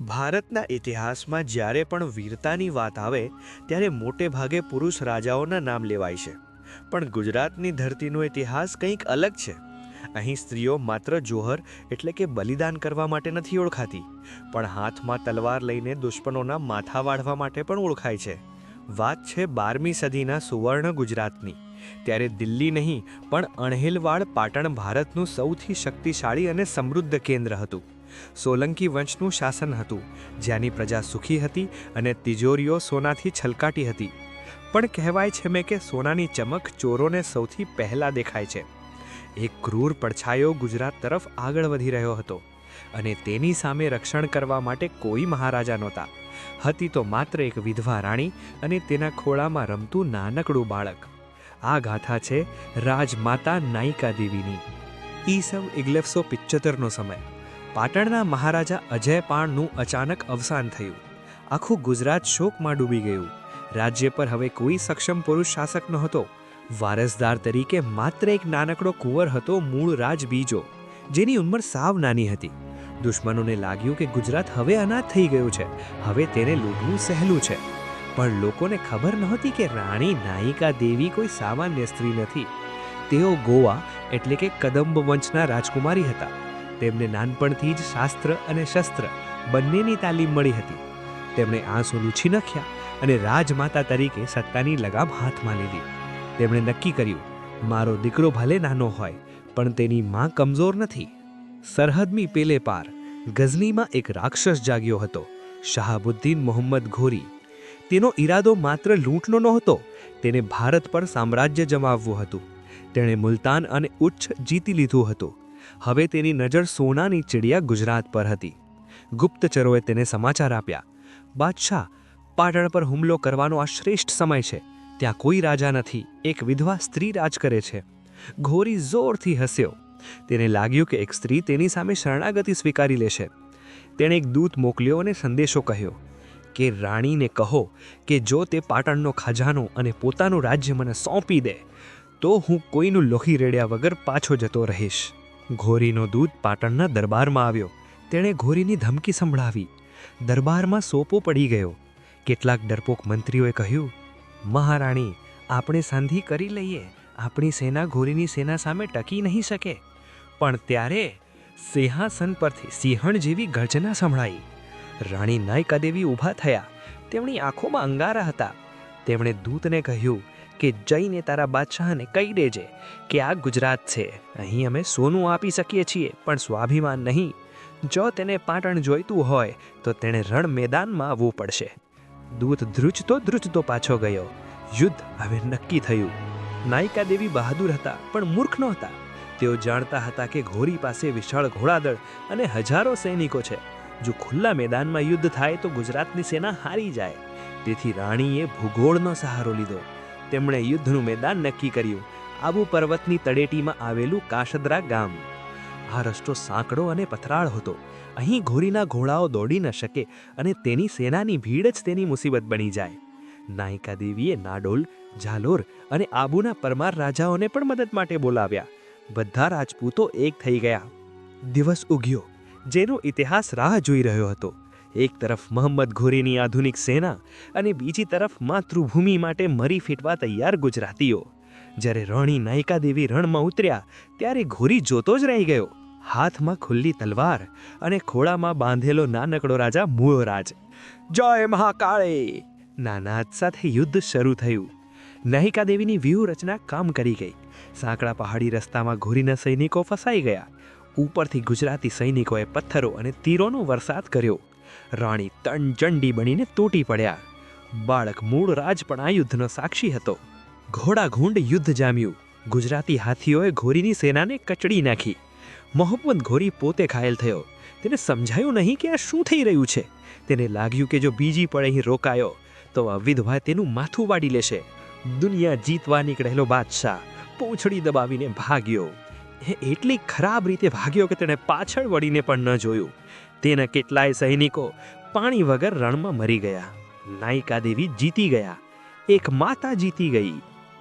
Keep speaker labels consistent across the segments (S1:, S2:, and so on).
S1: ભારતના ઇતિહાસમાં જ્યારે પણ વીરતાની વાત આવે ત્યારે મોટે ભાગે પુરુષ રાજાઓના નામ લેવાય છે. પણ ગુજરાતની ધરતીનો ઇતિહાસ કંઈક અલગ છે. અહીં સ્ત્રીઓ માત્ર જોહર એટલે કે બલિદાન કરવા માટે નથી ઓળખાતી, પણ હાથમાં તલવાર લઈને દુશ્મનોના માથા વાળવા માટે પણ ઓળખાય છે. વાત છે 12મી સદીના સુવર્ણ ગુજરાતની. ત્યારે દિલ્હી નહીં પણ અણહિલવાડ પાટણ ભારતનું સૌથી શક્તિશાળી અને સમૃદ્ધ કેન્દ્ર હતું. સોલંકી વંશનું શાસન હતું, જ્યાંની પ્રજા સુખી હતી અને તિજોરીઓ સોનાથી છલકાતી હતી. પણ કહેવાય છે કે સોનાની ચમક ચોરોને સૌથી પહેલા દેખાય છે. એક ક્રૂર પડછાયો ગુજરાત તરફ આગળ વધી રહ્યો હતો અને તેની સામે રક્ષણ કરવા માટે કોઈ મહારાજા નહોતા. હતી તો માત્ર એક વિધવા રાણી અને તેના ખોળામાં રમતું નાનકડું બાળક. આ ગાથા છે રાજમાતા નાયિકા દેવીની. ઈસવ 1175નો સમય. પાટણના મહારાજા અજયપાળનું અચાનક અવસાન થયું. આખું ગુજરાત શોકમાં ડૂબી ગયું. રાજ્ય પર હવે કોઈ સક્ષમ પુરુષ શાસક નહોતો. વારસદાર તરીકે માત્ર એક નાનકડો કુંવર હતો, મૂળ રાજ બીજો, જેની ઉંમર સાવ નાની હતી. દુશ્મનોને લાગ્યું કે ગુજરાત હવે અનાથ થઈ ગયું છે, હવે તેને લૂંટવું સહેલું છે. પણ લોકોને ખબર નહોતી કે રાણી નાયિકા દેવી કોઈ સામાન્ય સ્ત્રી નથી. તેઓ ગોવા એટલે કે કદંબ વંશના રાજકુમારી હતા. તેમને નાનપણથી જ શાસ્ત્ર અને શસ્ત્ર બંનેની તાલીમ મળી હતી. તેમણે આંસુ લૂછી નાખ્યા અને રાજમાતા તરીકે સત્તાની લગામ હાથમાં લીધી. તેમણે નક્કી કર્યું, મારો દીકરો ભલે નાનો હોય પણ તેની માં કમજોર નથી. સરહદની પેલે પાર ગઝનીમાં એક રાક્ષસ જાગ્યો હતો, શાહબુદ્દીન મોહમ્મદ ઘોરી. તેનો ઈરાદો માત્ર લૂંટનો નહોતો, તેને ભારત પર સામ્રાજ્ય જમાવવું હતું. તેણે મુલતાન અને ઉચ્ચ જીતી લીધું હતું. હવે તેની નજર સોનાની ચિડિયા ગુજરાત પર હતી. ગુપ્તચરોએ તેને સમાચાર આપ્યા, બાદશાહ, પાટણ પર હુમલો કરવાનો આ શ્રેષ્ઠ સમય છે. ત્યાં કોઈ રાજા નથી, એક વિધવા સ્ત્રી રાજ કરે છે. ઘોરી જોરથી હસ્યો. તેને લાગ્યું કે એક સ્ત્રી તેની સામે શરણાગતિ સ્વીકારી લેશે. તેણે એક દૂત મોકલ્યો અને સંદેશો કહ્યો કે રાણીને કહો કે જો તે પાટણનો ખજાનો અને પોતાનું રાજ્ય મને સોંપી દે તો હું કોઈનું લોહી રેડ્યા વગર પાછો જતો રહીશ. ઘોરીનો દૂત પાટણના દરબારમાં આવ્યો. તેણે ઘોરીની ધમકી સંભળાવી. દરબારમાં સોપો પડી ગયો. કેટલાક ડરપોક મંત્રીઓએ કહ્યું, મહારાણી, આપણે સંધિ કરી લઈએ, આપણી સેના ઘોરીની સેના સામે ટકી નહીં શકે. પણ ત્યારે સિંહાસન પરથી સિંહણ જેવી ગર્જના સંભળાઈ. રાણી નાયિકા દેવી ઊભા થયા. તેમની આંખોમાં અંગારા હતા. તેમણે દૂતને કહ્યું કે જઈને તારા બાદશાહને કહી દેજે કે આ ગુજરાત છે, અહીં અમે સોનું આપી શકીએ છીએ પણ સ્વાભિમાન નહીં. જો તેને પાટણ જોઈતું હોય તો તેણે રણ મેદાનમાં આવવું પડશે. દૂત ધ્રુજતો પાછો ગયો. યુદ્ધ હવે નક્કી થયું. નાયિકા દેવી બહાદુર હતા પણ મૂર્ખ નહોતા. તેઓ જાણતા હતા કે ઘોરી પાસે વિશાળ ઘોડાદળ અને હજારો સૈનિકો છે. જો ખુલ્લા મેદાનમાં યુદ્ધ થાય તો ગુજરાતની સેના હારી જાય. તેથી રાણીએ ભૂગોળનો સહારો લીધો. તેમણે યુદ્ધનું મેદાન નક્કી કર્યું, આબુ પર્વતની તળેટીમાં આવેલું કાશદ્રા ગામ. આ રસ્તો સાંકડો અને પથરાળ હતો. અહીં ઘોરીના ઘોડાઓ દોડી ન શકે અને તેની સેનાની ભીડ જ તેની મુસીબત બની જાય. નાયિકા દેવીએ નાડોલ, ઝાલોર અને આબુના પરમાર રાજાઓને પણ મદદ માટે બોલાવ્યા. બધા રાજપૂતો એક થઈ ગયા. દિવસ ઉગ્યો, જેનો ઇતિહાસ રાહ જોઈ રહ્યો હતો. એક તરફ મોહમ્મદ ઘોરીની આધુનિક સેના અને બીજી તરફ માતૃભૂમિ માટે મરી ફેટવા તૈયાર ગુજરાતીઓ. જ્યારે રાણી નાયિકા દેવી રણમાં ઉતર્યા ત્યારે ઘોરી જોતો જ રહી ગયો. હાથમાં ખુલ્લી તલવાર અને ખોળામાં બાંધેલો નાનકડો રાજા મૂળરાજ. જય મહાકાળી ના નાદ સાથે યુદ્ધ શરૂ થયું. નાયિકા દેવીની વ્યૂહરચના કામ કરી ગઈ. સાંકડા પહાડી રસ્તામાં ઘોરીના સૈનિકો ફસાઈ ગયા. ઉપરથી ગુજરાતી સૈનિકોએ પથ્થરો અને તીરોનો વરસાદ કર્યો. રાણી તણચંડી બનીને તૂટી પડ્યા. બાળક મૂળરાજ પણ આ યુદ્ધનો સાક્ષી હતો. ઘોડાઘૂંડ યુદ્ધ જામ્યું. ગુજરાતી હાથીઓએ ઘોરીની સેનાને કચડી નાખી. મોહમ્મદ ઘોરી પોતે ઘાયલ થયો. તેને સમજાયું નહીં કે આ શું થઈ રહ્યું છે. તેને લાગ્યું કે જો બીજી પળે અહીં રોકાયો તો આ વિધવા તેનું માથું વાડી લેશે. દુનિયા જીતવા નીકળેલો બાદશાહ પૂંછડી દબાવીને ભાગ્યો. એટલી ખરાબ રીતે ભાગ્યો કે તેણે પાછળ વળીને પણ ન જોયું. તેના કેટલાય સૈનિકો પાણી વગર રણમાં મરી ગયા. નાયિકા દેવી જીતી ગયા. એક માતા જીતી ગઈ.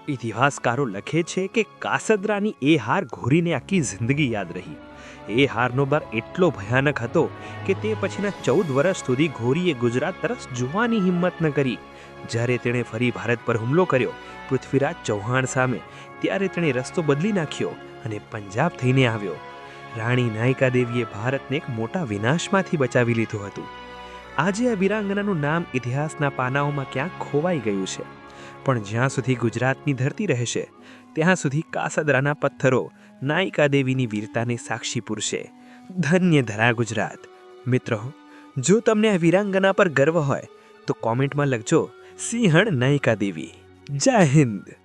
S1: ઇતિહાસકારો લખે છે કે કાસદરાની એ હાર ઘોરીને આખી જિંદગી યાદ રહી. એ હારનો બાર એટલો ભયાનક હતો કે તે પછીના 14 વર્ષ સુધી ઘોરીએ ગુજરાત તરફ જોવાની હિંમત ન કરી. જ્યારે તેણે ફરી ભારત પર હુમલો કર્યો પૃથ્વીરાજ ચૌહાણ સામે, ત્યારે તેણે રસ્તો બદલી નાખ્યો અને પંજાબ થઈને આવ્યો. રાણી નાયકા દેવીએ ભારતને એક મોટા વિનાશમાંથી બચાવી લીધું હતું. આજે આ વીરાંગનાનું નામ ઇતિહાસના પાનાઓમાં ક્યાંક ખોવાઈ ગયું છે, પણ જ્યાં સુધી ગુજરાતની ધરતી રહેશે ત્યાં સુધી કાસદરાના પથ્થરો નાયકા દેવીની વીરતાને સાક્ષી પૂરશે. ધન્ય ધરા ગુજરાત. મિત્રો, જો તમને આ વીરાંગના પર ગર્વ હોય તો કોમેન્ટમાં લખજો સિંહણ નાયકા દેવી. જય હિન્દ.